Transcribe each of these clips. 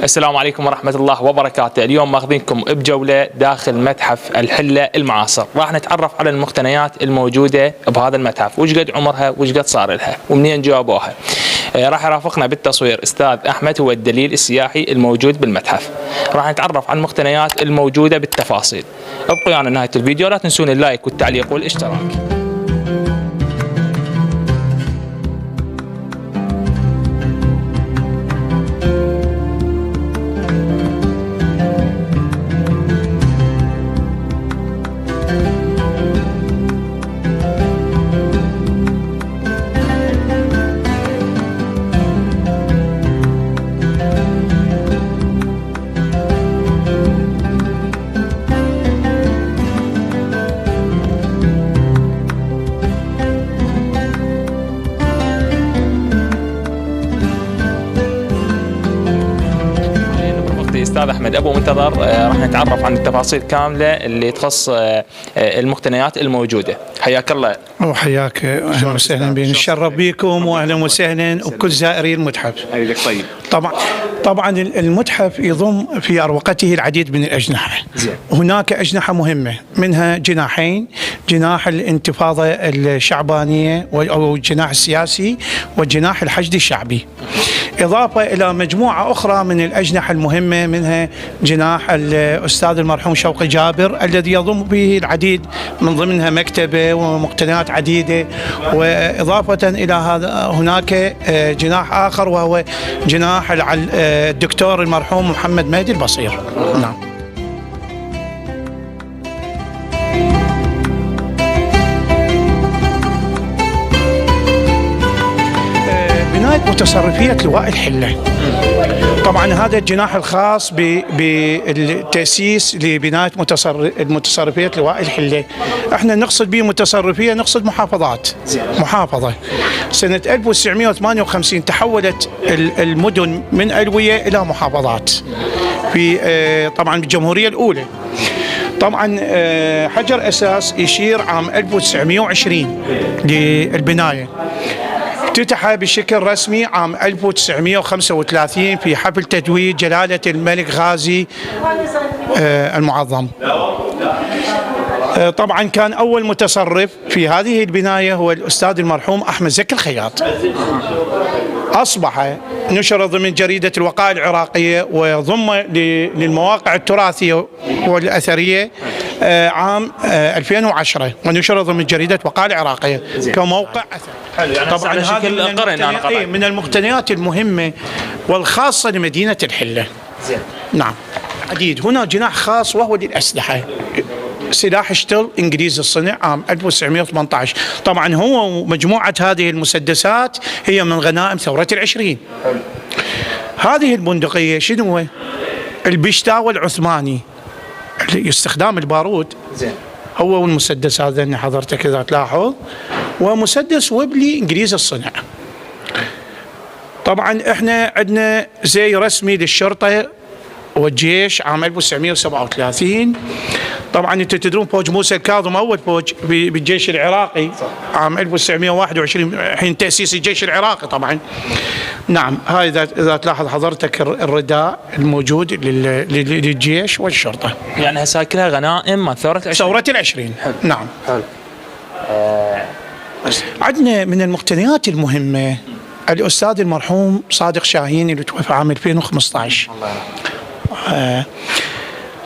السلام عليكم ورحمة الله وبركاته. اليوم ماخذينكم بجولة داخل متحف الحلة المعاصر. راح نتعرف على المقتنيات الموجودة بهذا المتحف، وش قد عمرها وش قد صار لها ومنين جابوها. راح يرافقنا بالتصوير أستاذ أحمد، هو الدليل السياحي الموجود بالمتحف. راح نتعرف على المقتنيات الموجودة بالتفاصيل. ابقوا يعني نهاية الفيديو، لا تنسون اللايك والتعليق والاشتراك. أستاذ أحمد أبو منتظر، راح نتعرف عن التفاصيل كاملة اللي تخص المقتنيات الموجودة. حياك الله. وحياك، أهلا وسهلا بين، نتشرف بكم وأهلا وسهلا وبكل زائري المتحف. طيب. طبعا المتحف يضم في أروقته العديد من الأجنحة. هناك أجنحة مهمة، منها جناحين: جناح الانتفاضة الشعبانية أو الجناح السياسي، والجناح الحشد الشعبي، إضافة إلى مجموعة أخرى من الأجنحة المهمة، منها جناح الأستاذ المرحوم شوقي جابر الذي يضم به العديد من ضمنها مكتبة ومقتنيات عديدة. وإضافة إلى هذا هناك جناح آخر وهو جناح الدكتور المرحوم محمد مهدي البصير. نعم. بناية متصرفية لواء الحلة. طبعا هذا الجناح الخاص بالتأسيس لبناية متصرفية لواء الحلة. احنا نقصد به متصرفية، نقصد محافظات. محافظة سنة 1958 تحولت المدن من ألوية إلى محافظات في طبعا بالجمهورية الأولى. طبعا حجر أساس يشير عام 1920 للبناية. افتتح بشكل رسمي عام 1935 في حفل تتويج جلالة الملك غازي المعظم. طبعا كان أول متصرف في هذه البناية هو الأستاذ المرحوم أحمد زكي الخياط. أصبح نشر ضمن جريدة الوقائع العراقية وضم للمواقع التراثية والأثرية عام 2010، ونشر ضمن جريدة وقائع العراقية كموقع أثر. طبعا هذه من المقتنيات المهمة والخاصة لمدينة الحلة. نعم عديد. هنا جناح خاص وهو للأسلحة، سلاح شتل إنجليزي الصنع عام 1918. طبعا هو مجموعة هذه المسدسات هي من غنائم ثورة العشرين. هذه البندقية شنو هو؟ البشتاوى العثماني، استخدام البارود. هو والمسدس هذا اللي حضرتك إذا تلاحظ، ومسدس وبلي إنجليزي الصنع. طبعا احنا عندنا زي رسمي للشرطة والجيش عام 1937. طبعا انتم تدرون فوج موسى الكاظم اول فوج بالجيش العراقي عام 1921 حين تأسيس الجيش العراقي. طبعا نعم، هاي اذا تلاحظ حضرتك الرداء الموجود للجيش والشرطة، يعني هسه كلها غنائم من ثورة العشرين. حلو. نعم. حلو. عندنا من المقتنيات المهمة الأستاذ المرحوم صادق شاهين اللي توفى عام 2015.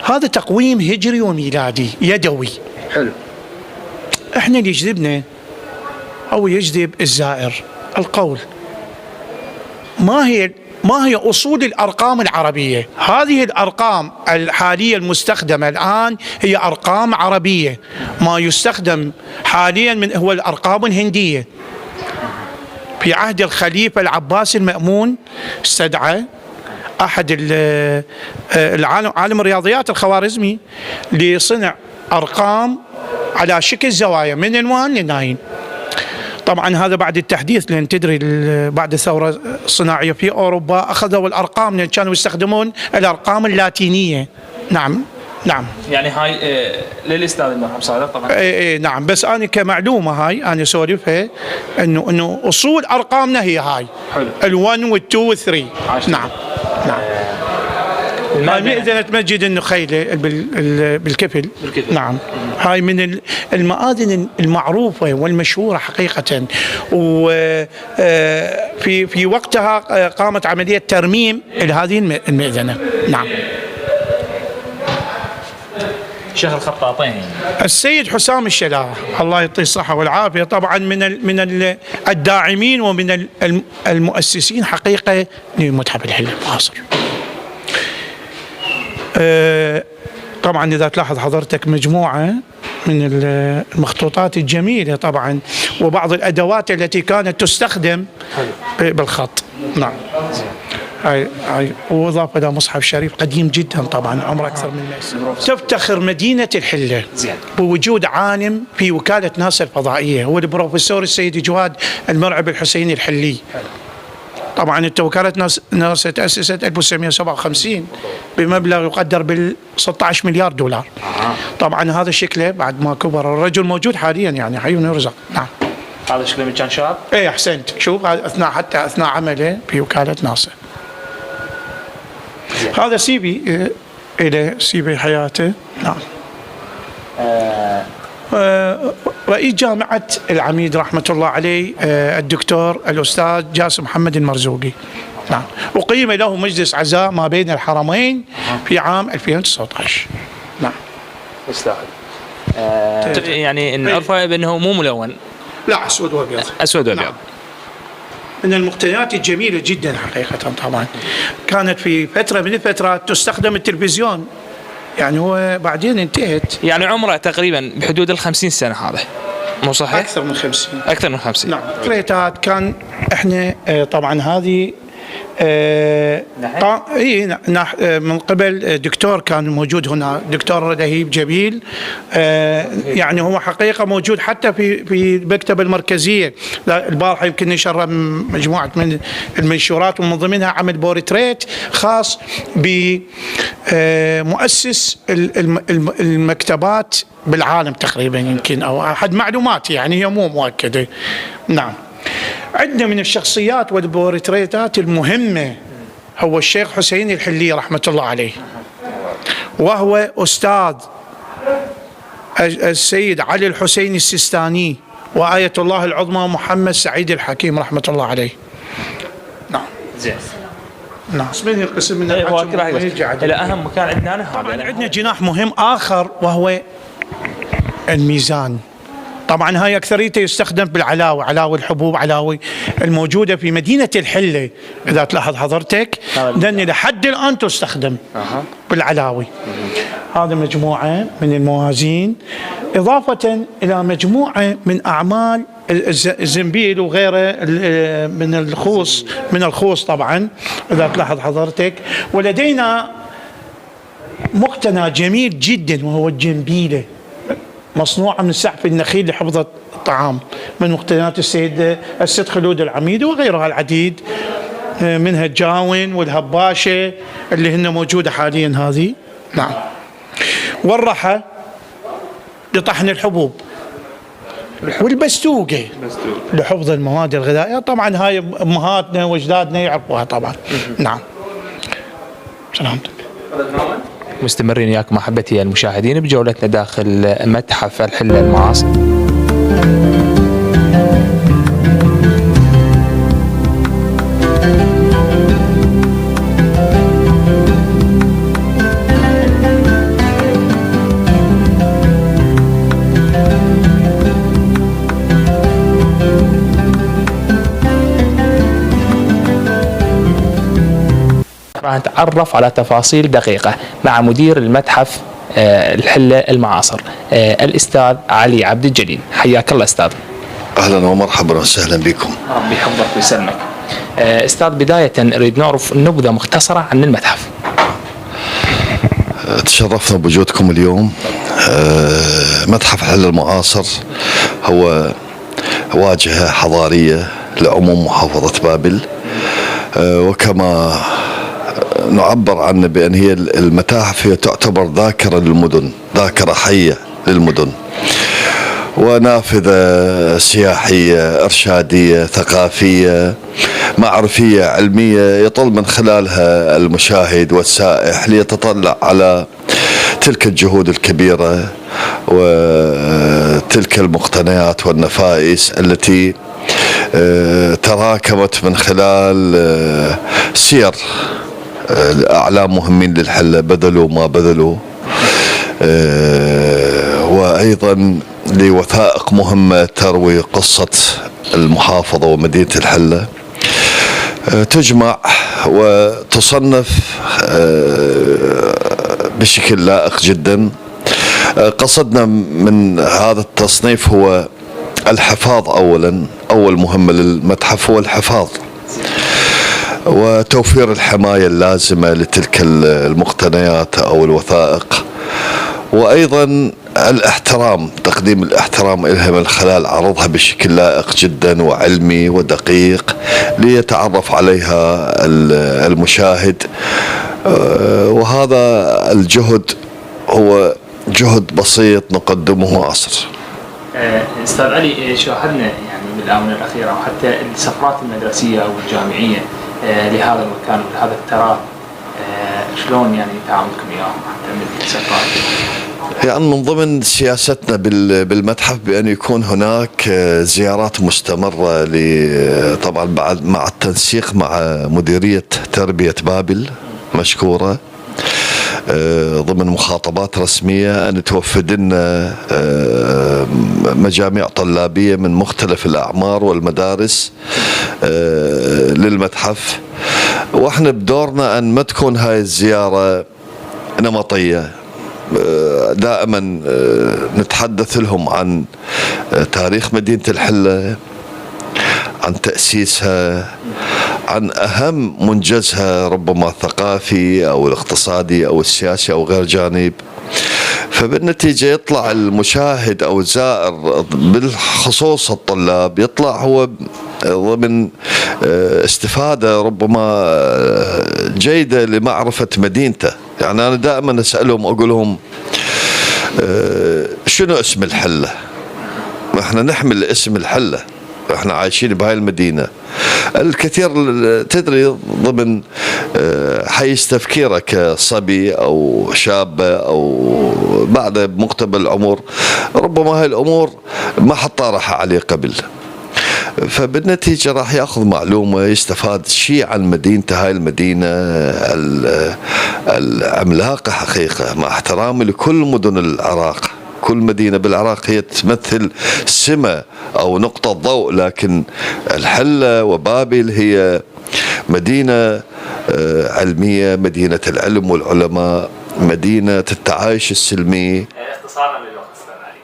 هذا تقويم هجري وميلادي يدوي. حلو. احنا اللي يجذبنا او يجذب الزائر القول ما هي اصول الارقام العربيه. هذه الارقام الحاليه المستخدمه الان هي ارقام عربيه، ما يستخدم حاليا هو الارقام الهنديه. في عهد الخليفه العباس المأمون استدعى أحد عالم الرياضيات الخوارزمي لصنع أرقام على شكل زوايا من الوان لناين. طبعا هذا بعد التحديث، لأن تدري بعد الثورة الصناعية في أوروبا أخذوا الأرقام، لأن كانوا يستخدمون الأرقام اللاتينية. نعم، نعم. يعني هاي للاستاذ المرحوم صادق طبعا. اي نعم، بس انا كمعلومه هاي انا اسولفها انه اصول ارقامنا هي هاي حلو. ال1 وال2 وال3. نعم نعم. هاي مئذنة مسجد النخيلة بالكفل. نعم، هاي من المآذن المعروفة والمشهورة حقيقة، وفي وقتها قامت عملية ترميم لهذه المئذنة. نعم. شيخ الخطاطين السيد حسام الشلاء الله يعطيه الصحة والعافية، طبعا من الداعمين ومن المؤسسين حقيقة لمتحف الحلة المعاصر. طبعا إذا تلاحظ حضرتك مجموعة من المخطوطات الجميلة طبعا، وبعض الأدوات التي كانت تستخدم بالخط. نعم. هاي وإضافة إلى مصحف شريف قديم جدا طبعا عمره أكثر من 100 سنة. تفتخر مدينة الحلة بوجود عالم في وكالة ناسا الفضائية، هو البروفيسور السيد جواد المرعب الحسيني الحلي. طبعا وكالة ناسا تأسست 1957 بمبلغ يقدر بال 16 مليار دولار. طبعا هذا شكله بعد ما كبر الرجل موجود حاليا، يعني حي يرزق. نعم. هذا شكله من كان شاب؟ ايه احسنت، شوف حتى اثناء عمله في وكالة ناسا. هذا سيبي الى سيبي حياته. نعم. رئيس جامعة العميد رحمة الله عليه الدكتور الأستاذ جاسم محمد المرزوقي. نعم. وقيم له مجلس عزاء ما بين الحرمين في عام 2019. نعم. يستاهل. يعني نعرفه بأنه مو ملون. لا، أسود وأبيض. أسود وأبيض. نعم. من المقتنيات الجميلة جدا حقيقة. طبعا كانت في فترة من الفترات تستخدم التلفزيون، يعني هو بعدين انتهت. يعني عمره تقريبا بحدود 50 سنة هذا، مو صحيح؟ أكثر من 50. أكثر من 50. نعم. كريتات كان احنا طبعا هذه من قبل دكتور كان موجود هنا، دكتور لهيب جبيل. يعني هو حقيقة موجود حتى في المكتبة المركزية. البارحة يمكن نشر مجموعة من المنشورات ومن ضمنها عمل بورتريت خاص بمؤسس المكتبات بالعالم تقريبا، يمكن أو أحد معلوماتي، يعني هي مو مؤكدة. نعم. عندنا من الشخصيات والبورتريتات المهمة هو الشيخ حسين الحلي رحمة الله عليه، وهو أستاذ السيد علي الحسين السيستاني وآية الله العظمى محمد سعيد الحكيم رحمة الله عليه. نعم. زين. نعم. اسمه قسم من إلى أهم مكان عندنا. طبعا عندنا جناح مهم آخر وهو الميزان. طبعا هاي أكثريته يستخدم بالعلاوي، علاوي الحبوب، علاوي الموجودة في مدينة الحلة إذا تلاحظ حضرتك، لأن لحد الآن تستخدم بالعلاوي. هذا مجموعة من الموازين، إضافة إلى مجموعة من أعمال الزنبيل وغيره من الخوص طبعا إذا تلاحظ حضرتك. ولدينا مقتنى جميل جدا وهو الجنبيلة، مصنوعة من سعف النخيل لحفظ الطعام، من مقتنيات السيد خلود العميد وغيرها العديد، منها الجاون والهباشة اللي هن موجودة حاليا هذه. نعم. والرحى لطحن الحبوب، والبستوقة لحفظ المواد الغذائية. طبعا هاي أمهاتنا وأجدادنا يعرفوها طبعا. نعم. سلامتك. مستمرين وياكم احبتي المشاهدين بجولتنا داخل متحف الحلة المعاصر. راح نتعرف على تفاصيل دقيقة مع مدير المتحف الحلة المعاصر الأستاذ علي عبد الجليل. حياك الله أستاذ. أهلا ومرحبا وسهلا بكم. ربي يحفظك ويسلمك. أستاذ، بداية نريد نعرف نبذة مختصرة عن المتحف. تشرفنا بوجودكم اليوم. متحف الحلة المعاصر هو واجهة حضارية لعموم محافظة بابل، وكما نعبر عنه بأن هي المتاحف هي تعتبر ذاكرة للمدن، ذاكرة حية للمدن، ونافذة سياحية إرشادية ثقافية معرفية علمية يطل من خلالها المشاهد والسائح ليتطلع على تلك الجهود الكبيرة وتلك المقتنيات والنفائس التي تراكمت من خلال سير أعلام مهمين للحلة بذلوا ما بذلوا، وأيضا لوثائق مهمة تروي قصة المحافظة ومدينة الحلة، تجمع وتصنف بشكل لائق جدا. قصدنا من هذا التصنيف هو الحفاظ أولا، أول مهمة للمتحف هو الحفاظ وتوفير الحماية اللازمة لتلك المقتنيات أو الوثائق، وأيضا الاحترام، تقديم الاحترام لها من خلال عرضها بشكل لائق جدا وعلمي ودقيق ليتعرف عليها المشاهد. وهذا الجهد هو جهد بسيط نقدمه عصر. استاذ علي، شاهدنا يعني بالاونه الاخيره وحتى السفرات المدرسيه او الجامعيه لهذا المكان ولهذا التراث، شلون يعني تعاملكم وياهم حتى من السفرات؟ يعني من ضمن سياستنا بالمتحف بأن يكون هناك زيارات مستمرة طبعا بعد مع التنسيق مع مديرية تربية بابل مشكورة، ضمن مخاطبات رسمية أن توفد لنا مجاميع طلابية من مختلف الأعمار والمدارس للمتحف، وإحنا بدورنا أن ما تكون هاي الزيارة نمطية، دائما نتحدث لهم عن تاريخ مدينة الحلة، عن تأسيسها، عن أهم منجزها ربما الثقافي أو الاقتصادي أو السياسي أو غير جانب. فبالنتيجة يطلع المشاهد أو الزائر بالخصوص الطلاب يطلع هو ضمن استفادة ربما جيدة لمعرفة مدينته. يعني أنا دائما أسألهم أقول لهم شنو اسم الحلة؟ احنا نحمل اسم الحلة، احنا عايشين بهاي المدينة. الكثير تدري ضمن حيز تفكيره كصبي او شابة او بعد مقتبل العمر ربما هاي الامور ما حد طارحها عليه قبل، فبالنتيجة راح ياخذ معلومة يستفاد شيء عن مدينته، هاي المدينة العملاقة حقيقة، مع احترامي لكل مدن العراق. كل مدينة بالعراق هي تمثل سمة أو نقطة ضوء، لكن الحلة وبابل هي مدينة علمية، مدينة العلم والعلماء، مدينة التعايش السلمي. اختصارا للوقت استاذ علي،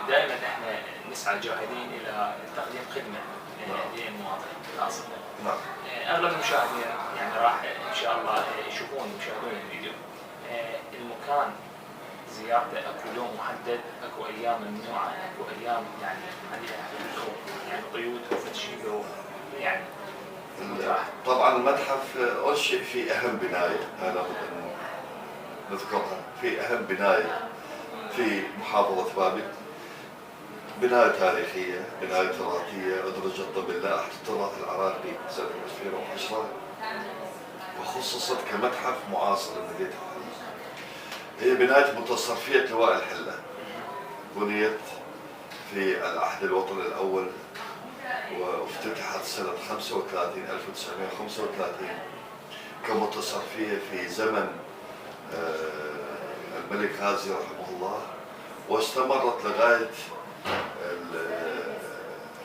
دائما احنا نسعى جاهدين الى تقديم خدمة للمواطن خاصة. اغلب المشاهدين يعني راح ان شاء الله يشوفون الفيديو، المكان زيارته اكو يوم محدد، اكو ايام ممنوعه، اكو ايام يعني عليها يعني قيود وفتشيله يعني. طبعا المتحف انشئ في اهم بنايه، انا نذكرها في اهم بنايه في محافظه بابل، بنايه تاريخيه، بنايه تراثيه ادرجت ضمن لائحه التراث العراقي سنه 2010 وخصصت كمتحف معاصر لمدينه الحلة. هي بناية متصرفية لواء الحلة، بنيت في العهد الوطني الأول وافتتحت سنة 1935 كمتصرفية في زمن الملك غازي رحمه الله، واستمرت لغاية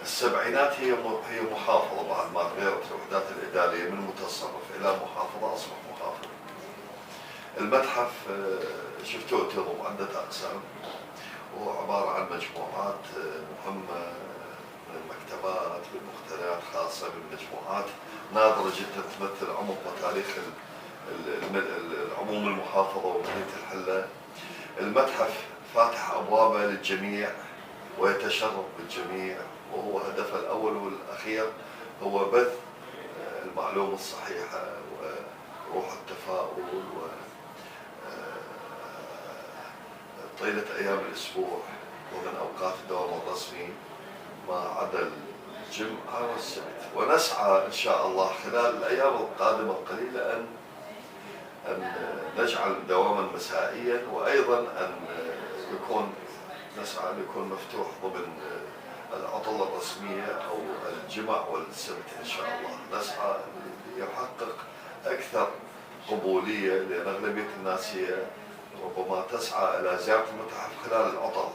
السبعينات. هي محافظة بعد ما تغيرت الوحدات الإدارية من متصرف إلى محافظة، أصبح محافظة. المتحف شفتوه تضم عدة أقسام، وهو عبارة عن مجموعات مهمة من المكتبات بالمقتنيات خاصة بالمجموعات نادرة جدا تمثل عمق وتاريخ العموم المحافظة ومدينة الحلة. المتحف فاتح أبوابه للجميع ويتشرف بالجميع، وهو هدفه الأول والأخير هو بث المعلومة الصحيحة وروح نقول طيلة أيام الأسبوع ومن أوقات الدوام الرسمي ما عدا الجمعة والسبت، ونسعى إن شاء الله خلال الأيام القادمة القليلة أن نجعل دواما مسائيا، وأيضا أن نسعى أن يكون مفتوح ضمن العطلة الرسمية أو الجمع والسبت إن شاء الله. نسعى يحقق أكثر قبولية، لأن أغلبية الناس هي ربما تسعى إلى زيارة المتحف خلال العطل،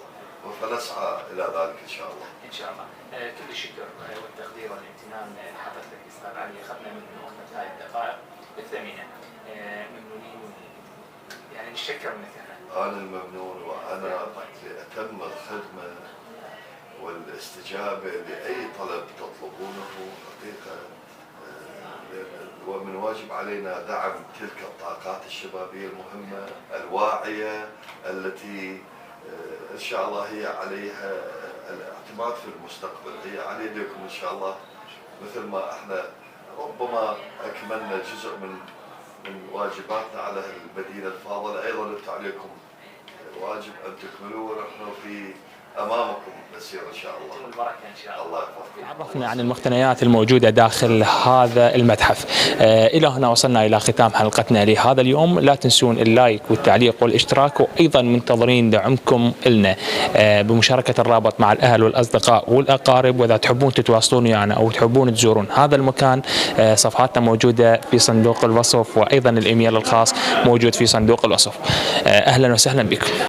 فنسعى إلى ذلك إن شاء الله. إن شاء الله. كل الشكر والتقدير والامتنان لحضرتك أستاذ علي، أخذنا من وقتك هاي الدقائق الثمينة. ممنونين يعني نشكر مثلنا. أنا الممنون، وأنا لأتم الخدمة والاستجابة لأي طلب تطلبونه حقيقة، ومن واجب علينا دعم تلك الطاقات الشبابية المهمة الواعية التي إن شاء الله هي عليها الاعتماد في المستقبل، هي على يديكم إن شاء الله. مثل ما احنا ربما أكملنا جزء من واجباتنا على المدينة الفاضلة، أيضا أنتم عليكم واجب أن تكملوه، ونحن في أمامكم نسير إن شاء الله. والبركة إن شاء الله. الله يحفظكم. تعرفنا عن المقتنيات الموجودة داخل هذا المتحف. إلى هنا وصلنا إلى ختام حلقتنا لهذا اليوم. لا تنسون اللايك والتعليق والاشتراك، وأيضا منتظرين دعمكم لنا بمشاركة الرابط مع الأهل والأصدقاء والأقارب. وإذا تحبون تتواصلون ويانا أو تحبون تزورون هذا المكان، صفحاتنا موجودة في صندوق الوصف، وأيضا الإيميل الخاص موجود في صندوق الوصف. أهلا وسهلا بكم.